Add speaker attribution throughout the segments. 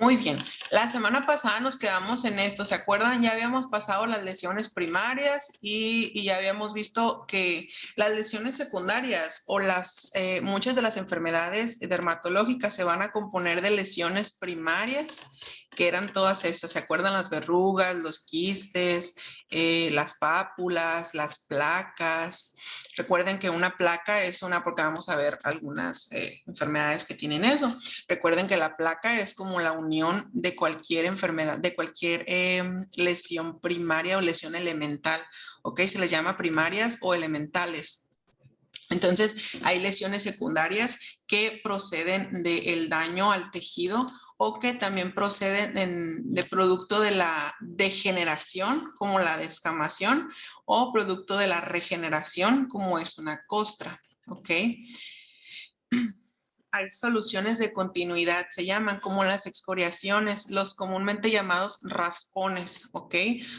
Speaker 1: Muy bien. La semana pasada nos quedamos en esto, ¿se acuerdan? Ya habíamos pasado las lesiones primarias y ya habíamos visto que las lesiones secundarias o muchas de las enfermedades dermatológicas se van a componer de lesiones primarias, que eran todas estas. ¿Se acuerdan? Las verrugas, los quistes, las pápulas, las placas. Recuerden que una placa es porque vamos a ver algunas enfermedades que tienen eso. Recuerden que la placa es como la unión de cualquier enfermedad, de cualquier lesión primaria o lesión elemental, ¿ok? Se les llama primarias o elementales. Entonces, hay lesiones secundarias que proceden del daño al tejido o que también proceden de producto de la degeneración, como la descamación, o producto de la regeneración, como es una costra, ¿ok? Hay soluciones de continuidad, se llaman como las excoriaciones, los comúnmente llamados raspones, ¿ok?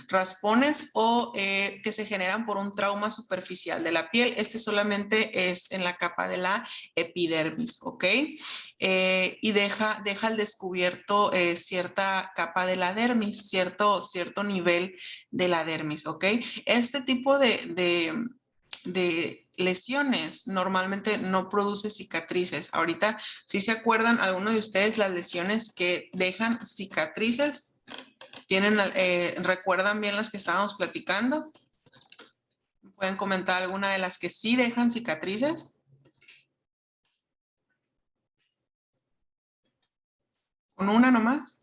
Speaker 1: Raspones o que se generan por un trauma superficial de la piel. Este solamente es en la capa de la epidermis, ¿ok? Y deja al descubierto cierta capa de la dermis, cierto nivel de la dermis, ¿ok? Este tipo de lesiones normalmente no produce cicatrices. Ahorita, si se acuerdan algunos de ustedes las lesiones que dejan cicatrices, ¿recuerdan bien las que estábamos platicando? ¿Pueden comentar alguna de las que sí dejan cicatrices? ¿Con una nomás?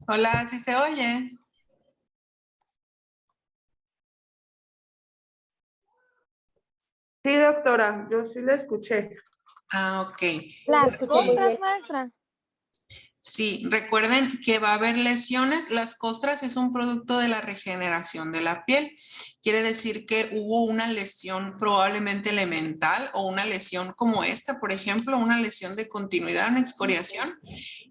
Speaker 1: Hola, ¿sí se oye?
Speaker 2: Sí, doctora, yo sí la escuché.
Speaker 1: Ah, ok.
Speaker 3: Las costras, maestra.
Speaker 1: Sí, recuerden que va a haber lesiones. Las costras es un producto de la regeneración de la piel. Quiere decir que hubo una lesión probablemente elemental o una lesión como esta, por ejemplo, una lesión de continuidad, una excoriación,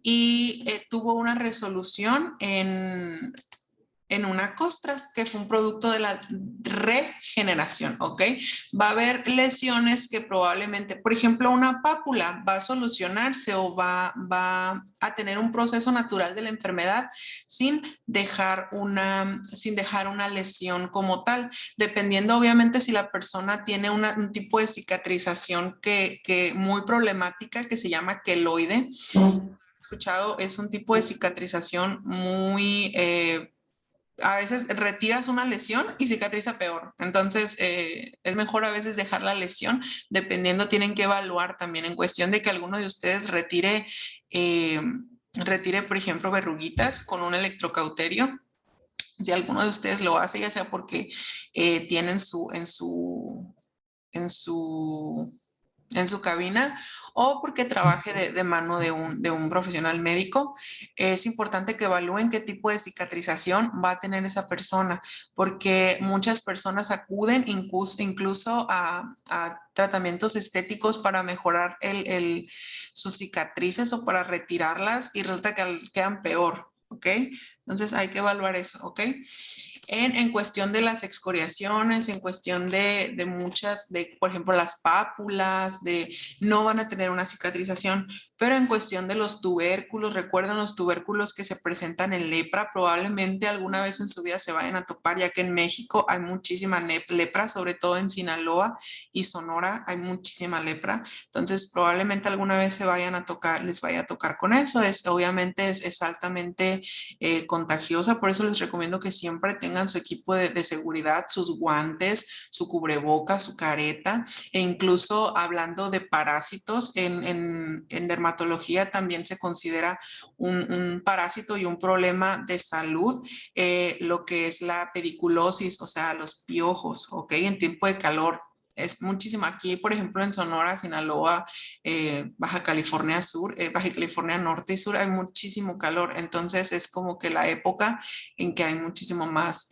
Speaker 1: y tuvo una resolución en una costra, que fue un producto de la regeneración, ¿ok? Va a haber lesiones que probablemente, por ejemplo, una pápula va a solucionarse o va a tener un proceso natural de la enfermedad sin dejar una lesión como tal, dependiendo obviamente si la persona tiene un tipo de cicatrización que muy problemática que se llama queloide. Escuchado, es un tipo de cicatrización muy a veces retiras una lesión y cicatriza peor. Entonces, es mejor a veces dejar la lesión, dependiendo, tienen que evaluar también en cuestión de que alguno de ustedes retire, por ejemplo, verruguitas con un electrocauterio. Si alguno de ustedes lo hace, ya sea porque tienen en su cabina o porque trabaje de mano de un profesional médico, es importante que evalúen qué tipo de cicatrización va a tener esa persona, porque muchas personas acuden incluso a tratamientos estéticos para mejorar sus cicatrices o para retirarlas y resulta que quedan peor. ¿Ok? Entonces hay que evaluar eso, ¿ok? En cuestión de las excoriaciones, en cuestión de muchas, por ejemplo, las pápulas, no van a tener una cicatrización, pero en cuestión de los tubérculos, recuerden los tubérculos que se presentan en lepra, probablemente alguna vez en su vida se vayan a topar, ya que en México hay muchísima lepra, sobre todo en Sinaloa y Sonora hay muchísima lepra, entonces probablemente alguna vez les vaya a tocar con eso, obviamente es altamente contagiosa, por eso les recomiendo que siempre tengan su equipo de seguridad, sus guantes, su cubrebocas, su careta, e incluso hablando de parásitos, en dermatología también se considera un parásito y un problema de salud, lo que es la pediculosis, o sea, los piojos, ¿ok? En tiempo de calor. Es muchísimo aquí, por ejemplo, en Sonora, Sinaloa, Baja California Sur, Baja California Norte y Sur, hay muchísimo calor. Entonces es como que la época en que hay muchísimo más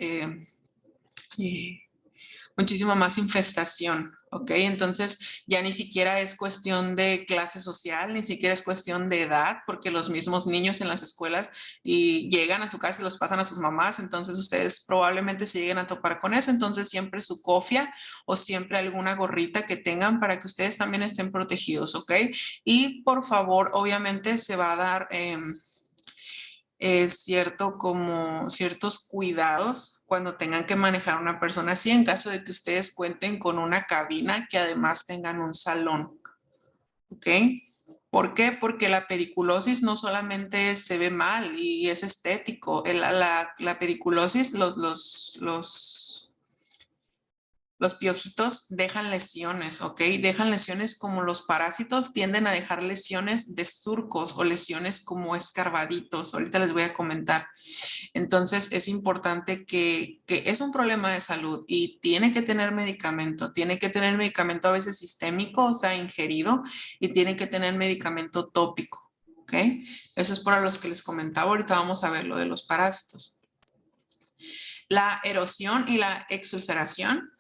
Speaker 1: infestación, ¿ok? Entonces ya ni siquiera es cuestión de clase social, ni siquiera es cuestión de edad, porque los mismos niños en las escuelas y llegan a su casa y los pasan a sus mamás, entonces ustedes probablemente se lleguen a topar con eso, entonces siempre su cofia o siempre alguna gorrita que tengan para que ustedes también estén protegidos, ¿ok? Y por favor, obviamente se va a dar ciertos cuidados cuando tengan que manejar a una persona así, en caso de que ustedes cuenten con una cabina que además tengan un salón, ¿ok? ¿Por qué? Porque la pediculosis no solamente se ve mal y es estético. La pediculosis, los piojitos dejan lesiones, ¿ok? Dejan lesiones como los parásitos tienden a dejar lesiones de surcos o lesiones como escarbaditos. Ahorita les voy a comentar. Entonces es importante que es un problema de salud y tiene que tener medicamento a veces sistémico, o sea, ingerido, y tiene que tener medicamento tópico, ¿ok? Eso es para los que les comentaba. Ahorita vamos a ver lo de los parásitos. La erosión y la exulceración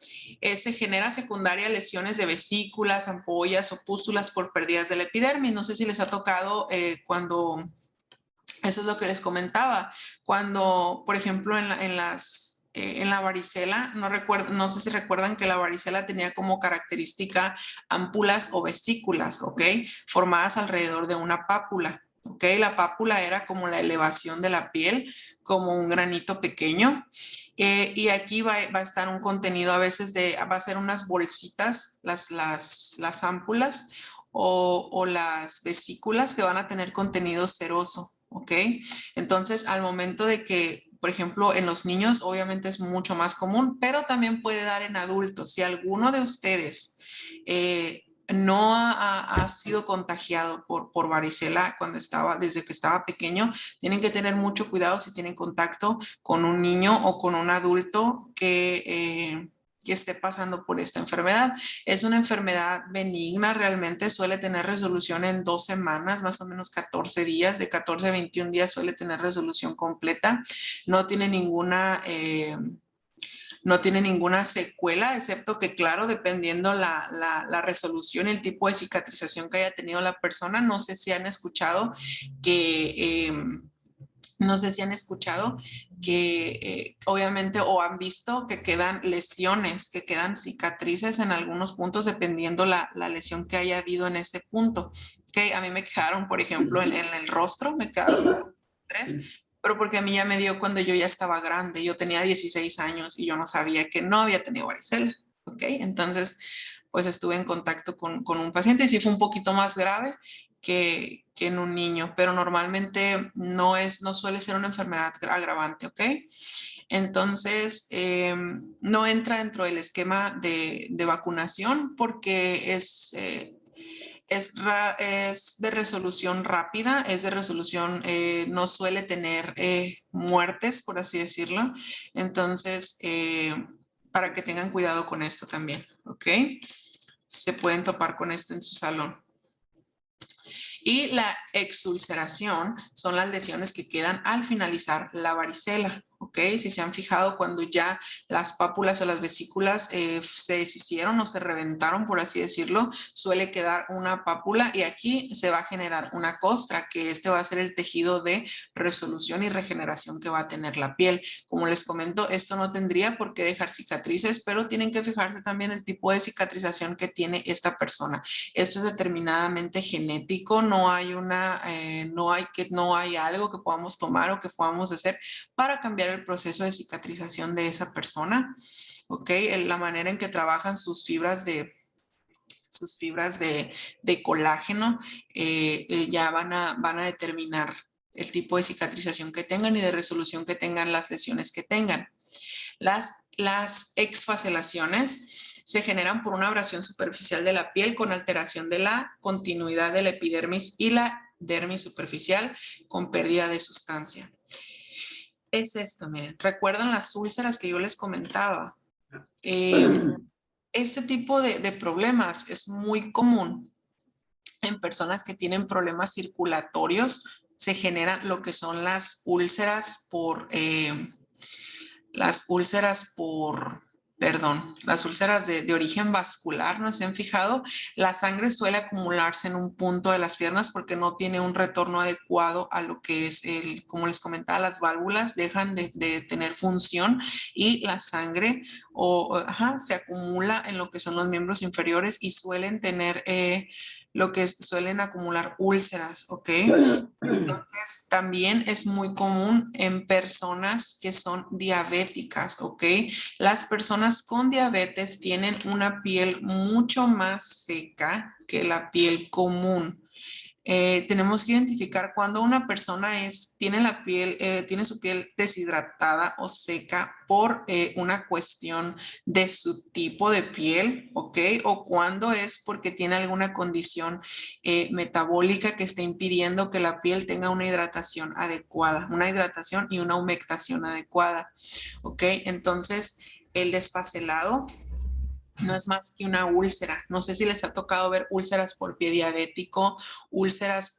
Speaker 1: se genera secundaria a lesiones de vesículas, ampollas o pústulas por pérdidas de la epidermis. No sé si les ha tocado cuando, eso es lo que les comentaba, cuando, por ejemplo, en la varicela, no sé si recuerdan que la varicela tenía como característica ampulas o vesículas, ¿ok? Formadas alrededor de una pápula. ¿Ok? La pápula era como la elevación de la piel, como un granito pequeño. Y aquí va a estar un contenido a veces va a ser unas bolsitas, las ámpulas o las vesículas que van a tener contenido seroso. ¿Ok? Entonces, al momento de que, por ejemplo, en los niños obviamente es mucho más común, pero también puede dar en adultos. Si alguno de ustedes no ha sido contagiado por varicela desde que estaba pequeño, tienen que tener mucho cuidado si tienen contacto con un niño o con un adulto que esté pasando por esta enfermedad. Es una enfermedad benigna, realmente suele tener resolución en 2 semanas, más o menos 14 días, de 14 a 21 días suele tener resolución completa. No tiene ninguna secuela, excepto que, claro, dependiendo la resolución y el tipo de cicatrización que haya tenido la persona, no sé si han escuchado que... no sé si han escuchado que obviamente o han visto que quedan lesiones, que quedan cicatrices en algunos puntos dependiendo la lesión que haya habido en ese punto. Okay, a mí me quedaron, por ejemplo, en el rostro, me quedaron 3, pero porque a mí ya me dio cuando yo ya estaba grande, yo tenía 16 años y yo no sabía que no había tenido varicela. ¿Ok? Entonces, pues estuve en contacto con un paciente y sí fue un poquito más grave que en un niño, pero normalmente no suele ser una enfermedad agravante, ¿ok? Entonces, no entra dentro del esquema de vacunación porque es de resolución rápida, no suele tener muertes, por así decirlo. Entonces, para que tengan cuidado con esto también, ¿ok? Se pueden topar con esto en su salón. Y la exulceración son las lesiones que quedan al finalizar la varicela, ¿ok? Si se han fijado, cuando ya las pápulas o las vesículas se deshicieron o se reventaron, por así decirlo, suele quedar una pápula y aquí se va a generar una costra, que este va a ser el tejido de resolución y regeneración que va a tener la piel. Como les comento, esto no tendría por qué dejar cicatrices, pero tienen que fijarse también el tipo de cicatrización que tiene esta persona. Esto es determinadamente genético, no hay algo que podamos tomar o que podamos hacer para cambiar el proceso de cicatrización de esa persona, ¿ok? La manera en que trabajan sus fibras de colágeno ya van a determinar el tipo de cicatrización que tengan y de resolución que tengan las lesiones que tengan. Las exfaselaciones se generan por una abrasión superficial de la piel con alteración de la continuidad de la epidermis y la dermis superficial con pérdida de sustancia. Es esto, miren, ¿recuerdan las úlceras que yo les comentaba? Este tipo de problemas es muy común en personas que tienen problemas circulatorios. Se generan lo que son las úlceras por perdón, las úlceras de origen vascular, ¿no se han fijado? La sangre suele acumularse en un punto de las piernas porque no tiene un retorno adecuado a lo que es como les comentaba, las válvulas dejan de tener función y la sangre se acumula en lo que son los miembros inferiores y suelen tener suelen acumular úlceras, ¿ok? Entonces, también es muy común en personas que son diabéticas, ¿ok? Las personas con diabetes tienen una piel mucho más seca que la piel común. Tenemos que identificar cuando una persona tiene su piel deshidratada o seca por una cuestión de su tipo de piel, ¿ok? O cuando es porque tiene alguna condición metabólica que esté impidiendo que la piel tenga una hidratación adecuada, una hidratación y una humectación adecuada, ¿ok? Entonces, el desfaselado no es más que una úlcera. No sé si les ha tocado ver úlceras por pie diabético, úlceras,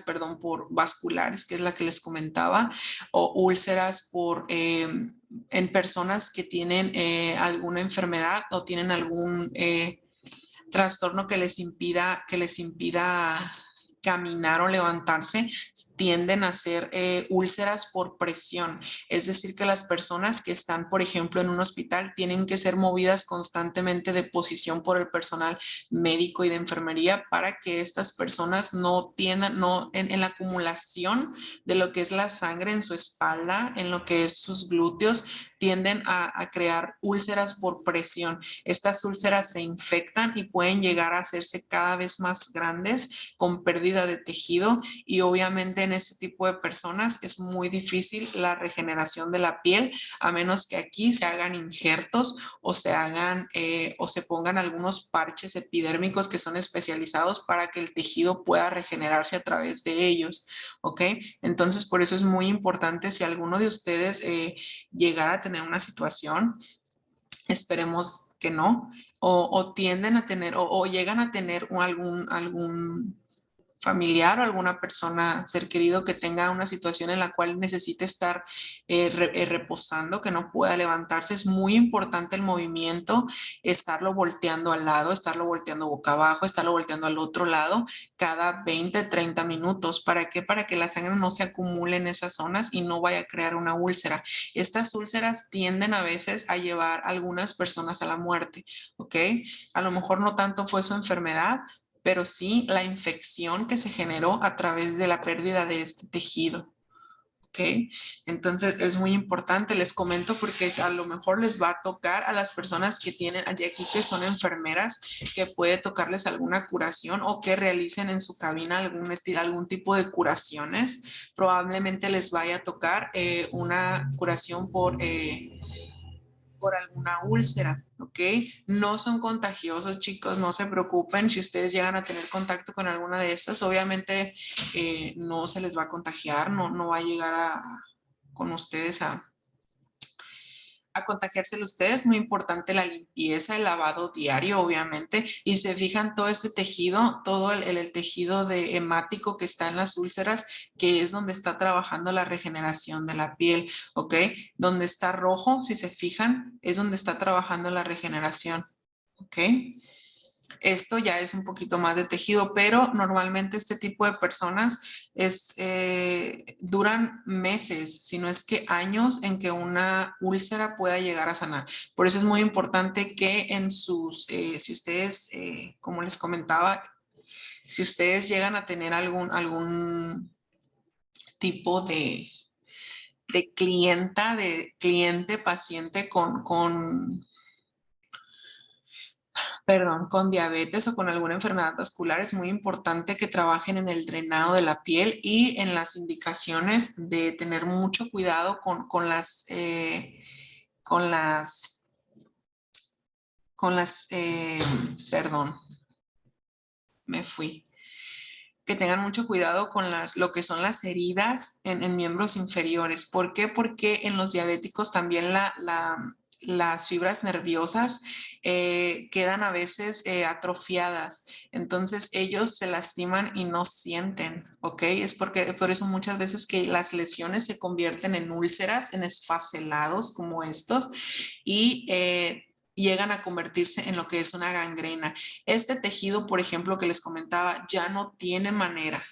Speaker 1: perdón, por vasculares, que es la que les comentaba, o úlceras en personas que tienen alguna enfermedad o tienen algún trastorno que les impida caminar o levantarse, tienden a ser úlceras por presión. Es decir, que las personas que están, por ejemplo, en un hospital tienen que ser movidas constantemente de posición por el personal médico y de enfermería para que estas personas no tiendan, en la acumulación de lo que es la sangre en su espalda, en lo que es sus glúteos, tienden a crear úlceras por presión. Estas úlceras se infectan y pueden llegar a hacerse cada vez más grandes con pérdida de tejido y obviamente en este tipo de personas es muy difícil la regeneración de la piel a menos que aquí se hagan injertos o se pongan algunos parches epidérmicos que son especializados para que el tejido pueda regenerarse a través de ellos, ¿ok? Entonces por eso es muy importante si alguno de ustedes llegara a tener una situación, esperemos que no, o tienden a tener o llegan a tener algún familiar o alguna persona, ser querido, que tenga una situación en la cual necesite estar reposando, que no pueda levantarse, es muy importante el movimiento, estarlo volteando al lado, estarlo volteando boca abajo, estarlo volteando al otro lado cada 20, 30 minutos. ¿Para qué? Para que la sangre no se acumule en esas zonas y no vaya a crear una úlcera. Estas úlceras tienden a veces a llevar a algunas personas a la muerte, ¿ok? A lo mejor no tanto fue su enfermedad, pero sí la infección que se generó a través de la pérdida de este tejido. ¿Ok? Entonces es muy importante, les comento porque a lo mejor les va a tocar a las personas que tienen aquí que son enfermeras, que puede tocarles alguna curación o que realicen en su cabina algún tipo de curaciones. Probablemente les vaya a tocar una curación por alguna úlcera, ¿ok? No son contagiosos, chicos, no se preocupen. Si ustedes llegan a tener contacto con alguna de estas, obviamente no se les va a contagiar, no va a llegar con ustedes a contagiárselo ustedes. Muy importante la limpieza, el lavado diario, obviamente. Y se fijan todo este tejido, todo el tejido hemático que está en las úlceras, que es donde está trabajando la regeneración de la piel, ¿ok? Donde está rojo, si se fijan, es donde está trabajando la regeneración, ¿ok? Esto ya es un poquito más de tejido, pero normalmente este tipo de personas duran meses, si no es que años, en que una úlcera pueda llegar a sanar. Por eso es muy importante que si ustedes, como les comentaba, si ustedes llegan a tener algún tipo de cliente, paciente con diabetes o con alguna enfermedad vascular, es muy importante que trabajen en el drenado de la piel y en las indicaciones de tener mucho cuidado perdón, me fui. Que tengan mucho cuidado con lo que son las heridas en miembros inferiores. ¿Por qué? Porque en los diabéticos también las fibras nerviosas quedan a veces atrofiadas. Entonces ellos se lastiman y no sienten, ¿ok? Es porque por eso muchas veces que las lesiones se convierten en úlceras, en esfacelados como estos y llegan a convertirse en lo que es una gangrena. Este tejido, por ejemplo, que les comentaba, ya no tiene manera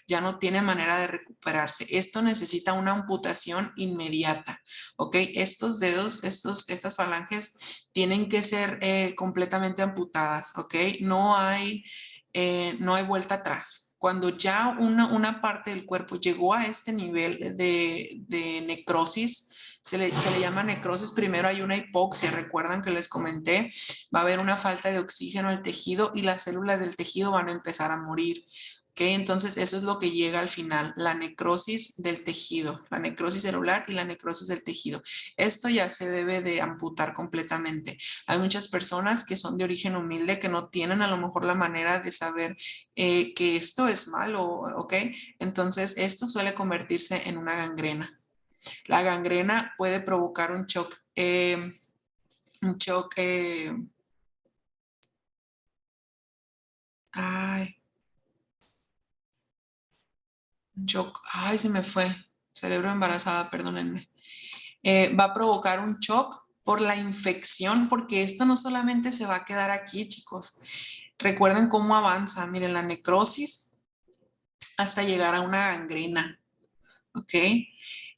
Speaker 1: de recuperarse. Esto necesita una amputación inmediata, ¿ok? Estos dedos, estas falanges tienen que ser completamente amputadas, ¿ok? No hay vuelta atrás. Cuando ya una parte del cuerpo llegó a este nivel de necrosis, se le llama necrosis. Primero hay una hipoxia, recuerdan que les comenté, va a haber una falta de oxígeno al tejido y las células del tejido van a empezar a morir. ¿Ok? Entonces eso es lo que llega al final, la necrosis del tejido, la necrosis celular y la necrosis del tejido. Esto ya se debe de amputar completamente. Hay muchas personas que son de origen humilde que no tienen a lo mejor la manera de saber que esto es malo, ¿ok? Entonces esto suele convertirse en una gangrena. La gangrena puede provocar un shock, un shock, ay, un shock, ay, se me fue, cerebro embarazada, perdónenme. Va a provocar un shock por la infección, porque esto no solamente se va a quedar aquí, chicos. Recuerden cómo avanza, miren, la necrosis hasta llegar a una gangrena, ¿ok?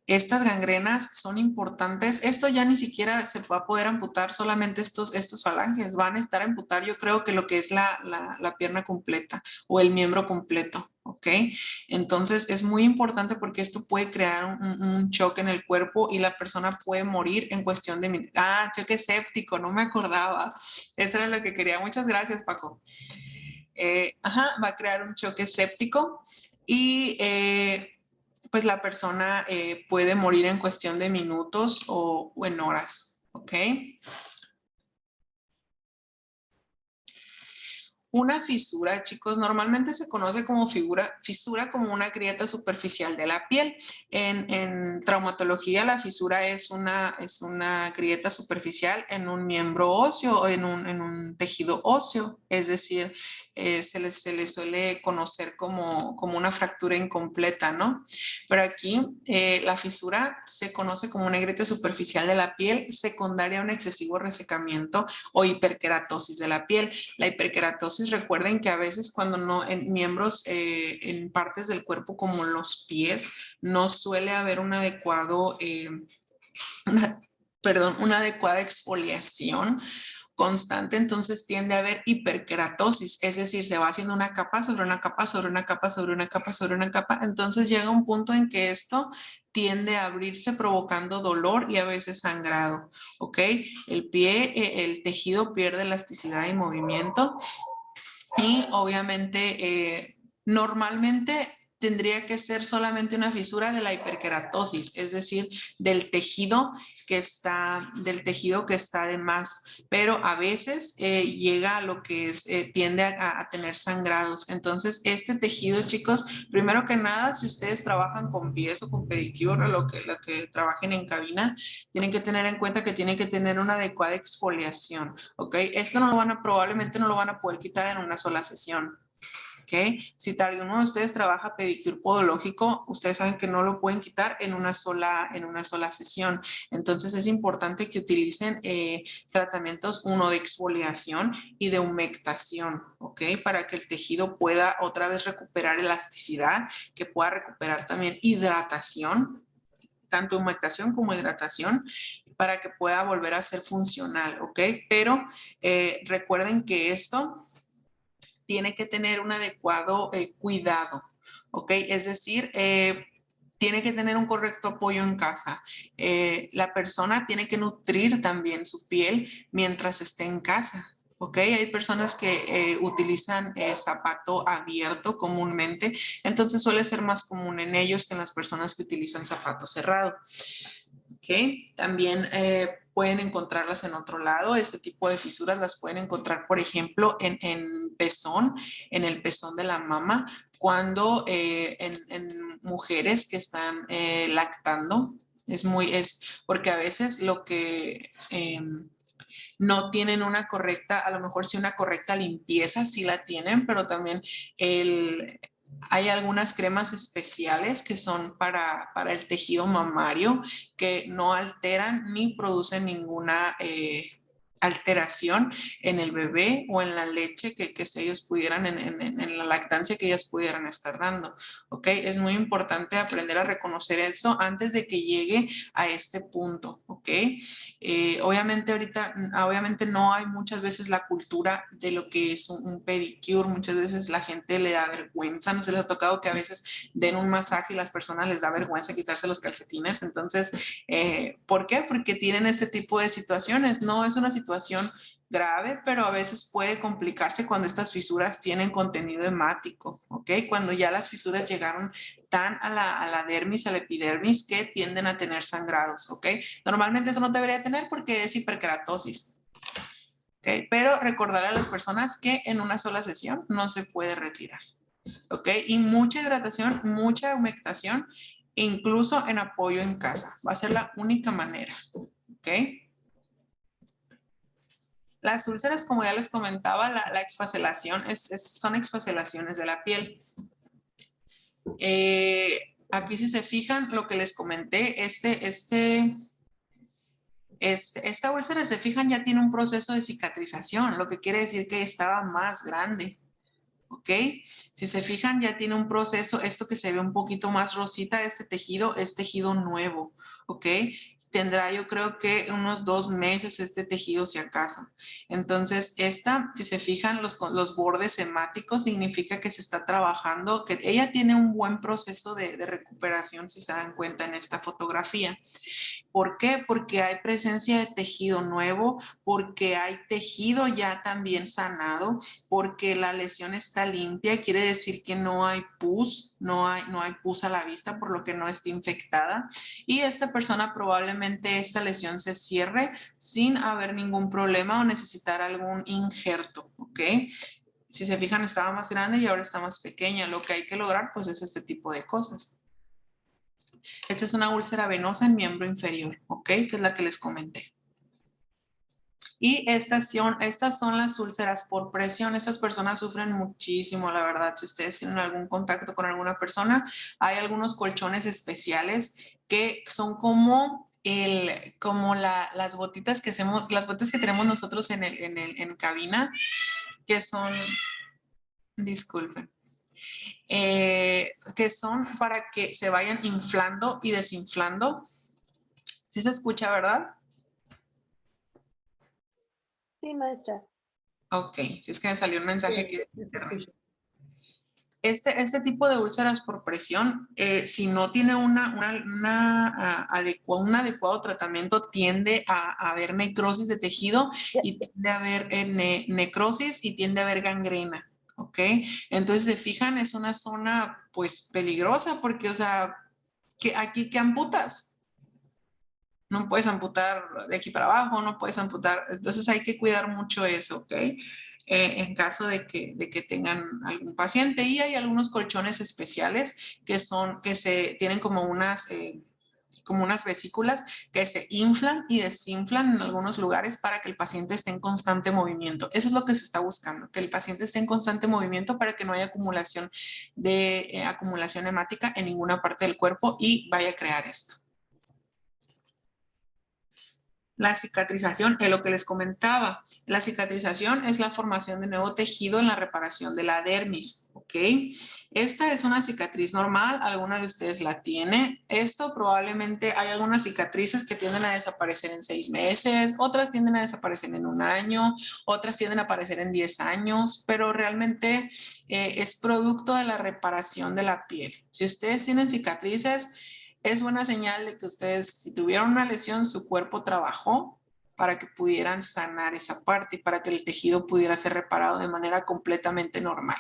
Speaker 1: Estas gangrenas son importantes. Esto ya ni siquiera se va a poder amputar solamente estos falanges. Van a estar a amputar, yo creo que lo que es la pierna completa o el miembro completo, ¿ok? Entonces es muy importante porque esto puede crear un choque en el cuerpo y la persona puede morir en cuestión de minutos. Ah, choque séptico, no me acordaba. Eso era lo que quería. Muchas gracias, Paco. Va a crear un choque séptico y pues la persona puede morir en cuestión de minutos o en horas, ¿ok? Una fisura, chicos, normalmente se conoce como fisura como una grieta superficial de la piel. En traumatología, la fisura es una grieta superficial en un miembro óseo o en un tejido óseo, es decir, se le suele conocer como una fractura incompleta, ¿no? Pero aquí la fisura se conoce como una grieta superficial de la piel secundaria a un excesivo resecamiento o hiperkeratosis de la piel. La hiperkeratosis, recuerden que a veces cuando no en miembros, en partes del cuerpo como los pies, no suele haber un adecuado, una, perdón, una adecuada exfoliación constante, entonces tiende a haber hiperkeratosis, es decir, se va haciendo una capa sobre una capa, sobre una capa, sobre una capa, sobre una capa, entonces llega un punto en que esto tiende a abrirse provocando dolor y a veces sangrado, ¿ok? El pie, el tejido pierde elasticidad y movimiento y obviamente normalmente tendría que ser solamente una fisura de la hiperkeratosis, es decir, del tejido que está de más, pero a veces llega a lo que es, tiende a tener sangrados. Entonces, este tejido, chicos, primero que nada, si ustedes trabajan con pies o con pedicure o lo que trabajen en cabina, tienen que tener en cuenta que tienen que tener una adecuada exfoliación, ¿ok? Esto probablemente no lo van a poder quitar en una sola sesión. ¿Okay? Si alguno de ustedes trabaja pedicure podológico, ustedes saben que no lo pueden quitar en una sola sesión. Entonces es importante que utilicen tratamientos, uno de exfoliación y de humectación, ¿ok? Para que el tejido pueda otra vez recuperar elasticidad, que pueda recuperar también hidratación, tanto humectación como hidratación, para que pueda volver a ser funcional, ¿ok? Pero recuerden que esto tiene que tener un adecuado cuidado, ¿ok? Es decir, tiene que tener un correcto apoyo en casa. La persona tiene que nutrir también su piel mientras esté en casa. ¿Ok? Hay personas que utilizan zapato abierto comúnmente, entonces suele ser más común en ellos que en las personas que utilizan zapato cerrado. ¿Ok? También pueden encontrarlas en otro lado. Este tipo de fisuras las pueden encontrar, por ejemplo, en pezón, en el pezón de la mama, cuando en mujeres que están lactando. Es porque a veces no tienen una correcta, a lo mejor sí una correcta limpieza, sí la tienen, pero también hay algunas cremas especiales que son para el tejido mamario que no alteran ni producen ninguna alteración en el bebé o en la leche que ellos pudieran, en la lactancia que ellas pudieran estar dando, ¿ok? Es muy importante aprender a reconocer eso antes de que llegue a este punto, ¿ok? Obviamente no hay muchas veces la cultura de lo que es un pedicure, muchas veces la gente le da vergüenza, no se les ha tocado que a veces den un masaje y las personas les da vergüenza quitarse los calcetines, entonces, ¿por qué? Porque tienen este tipo de situaciones, no es una situación grave, pero a veces puede complicarse cuando estas fisuras tienen contenido hemático, ¿ok? Cuando ya las fisuras llegaron tan a la dermis, a la epidermis, que tienden a tener sangrados, ¿ok? Normalmente eso no debería tener porque es hiperkeratosis, ¿ok? Pero recordarle a las personas que en una sola sesión no se puede retirar, ¿ok? Y mucha hidratación, mucha humectación, incluso en apoyo en casa. Va a ser la única manera, ¿ok? Las úlceras, como ya les comentaba, la exfaselación son exfaselaciones de la piel. Aquí si se fijan, lo que les comenté, esta úlcera, se fijan, ya tiene un proceso de cicatrización, lo que quiere decir que estaba más grande. ¿Ok? Si se fijan, ya tiene un proceso, esto que se ve un poquito más rosita, este tejido es tejido nuevo, ¿ok? Tendrá yo creo que unos 2 meses este tejido si acaso. Entonces, si se fijan, los bordes hemáticos significa que se está trabajando, que ella tiene un buen proceso de recuperación, si se dan cuenta en esta fotografía. ¿Por qué? Porque hay presencia de tejido nuevo, porque hay tejido ya también sanado, porque la lesión está limpia, quiere decir que no hay pus, no hay pus a la vista, por lo que no está infectada. Y esta persona probablemente esta lesión se cierre sin haber ningún problema o necesitar algún injerto, ¿ok? Si se fijan, estaba más grande y ahora está más pequeña. Lo que hay que lograr, pues, es este tipo de cosas. Esta es una úlcera venosa en miembro inferior, ¿ok? Que es la que les comenté. Y estas son las úlceras por presión. Estas personas sufren muchísimo, la verdad. Si ustedes tienen algún contacto con alguna persona, hay algunos colchones especiales que son como las botitas que hacemos, las botas que tenemos nosotros en cabina, que son, disculpen, que son para que se vayan inflando y desinflando. ¿Sí se escucha, verdad?
Speaker 3: Sí, maestra.
Speaker 1: Ok, si es que me salió un mensaje que... Este tipo de úlceras por presión, si no tiene un adecuado tratamiento, tiende a haber necrosis de tejido y tiende a haber necrosis y tiende a haber gangrena, ¿ok? Entonces, se fijan, es una zona, pues, peligrosa porque, o sea, ¿qué amputas? No puedes amputar de aquí para abajo, no puedes amputar. Entonces hay que cuidar mucho eso, ¿ok? En caso de que tengan algún paciente. Y hay algunos colchones especiales que tienen como unas vesículas que se inflan y desinflan en algunos lugares para que el paciente esté en constante movimiento. Eso es lo que se está buscando, que el paciente esté en constante movimiento para que no haya acumulación hemática en ninguna parte del cuerpo y vaya a crear esto. La cicatrización es lo que les comentaba. La cicatrización es la formación de nuevo tejido en la reparación de la dermis, ¿ok? Esta es una cicatriz normal, alguna de ustedes la tiene. Esto probablemente hay algunas cicatrices que tienden a desaparecer en 6 meses, otras tienden a desaparecer en 1 año, otras tienden a aparecer en 10 años, pero realmente es producto de la reparación de la piel. Si ustedes tienen cicatrices, es buena señal de que ustedes, si tuvieron una lesión, su cuerpo trabajó para que pudieran sanar esa parte y para que el tejido pudiera ser reparado de manera completamente normal.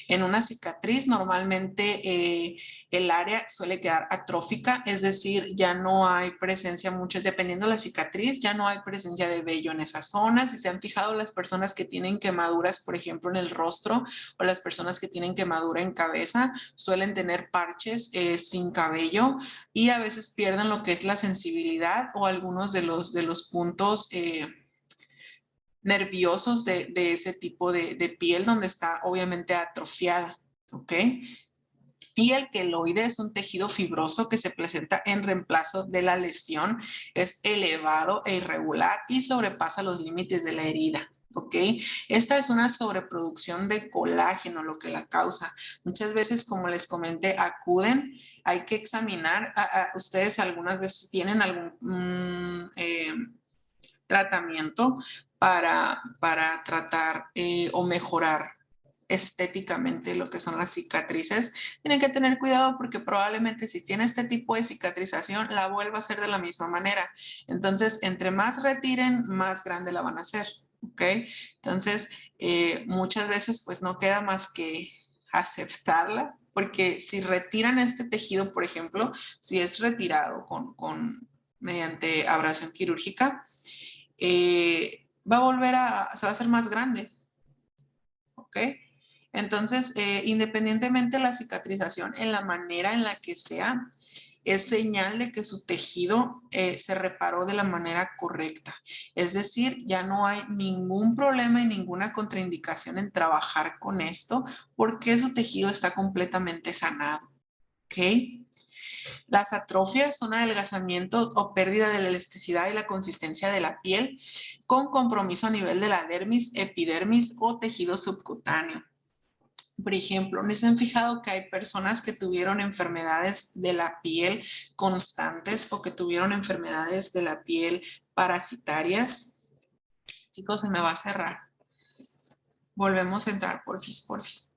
Speaker 1: En una cicatriz, normalmente el área suele quedar atrófica, es decir, ya no hay presencia mucho, dependiendo de la cicatriz, ya no hay presencia de vello en esa zona. Si se han fijado, las personas que tienen quemaduras, por ejemplo, en el rostro, o las personas que tienen quemadura en cabeza, suelen tener parches sin cabello y a veces pierden lo que es la sensibilidad o algunos de los puntos nerviosos de ese tipo de piel donde está obviamente atrofiada, ¿ok? Y el queloide es un tejido fibroso que se presenta en reemplazo de la lesión, es elevado e irregular y sobrepasa los límites de la herida. ¿Ok? Esta es una sobreproducción de colágeno lo que la causa. Muchas veces, como les comenté, acuden, hay que examinar, ustedes algunas veces tienen algún tratamiento para tratar o mejorar estéticamente lo que son las cicatrices. Tienen que tener cuidado porque probablemente si tiene este tipo de cicatrización la vuelva a hacer de la misma manera. Entonces, entre más retiren, más grande la van a hacer. ¿Ok? Entonces, muchas veces pues no queda más que aceptarla, porque si retiran este tejido, por ejemplo, si es retirado mediante abrasión quirúrgica, va a volver se va a hacer más grande. ¿Ok? Entonces, independientemente de la cicatrización, en la manera en la que sea, es señal de que su tejido se reparó de la manera correcta. Es decir, ya no hay ningún problema y ninguna contraindicación en trabajar con esto porque su tejido está completamente sanado. ¿Ok? Las atrofias son adelgazamiento o pérdida de la elasticidad y la consistencia de la piel con compromiso a nivel de la dermis, epidermis o tejido subcutáneo. Por ejemplo, ¿no se han fijado que hay personas que tuvieron enfermedades de la piel constantes o que tuvieron enfermedades de la piel parasitarias? Chicos, se me va a cerrar. Volvemos a entrar, porfis, porfis.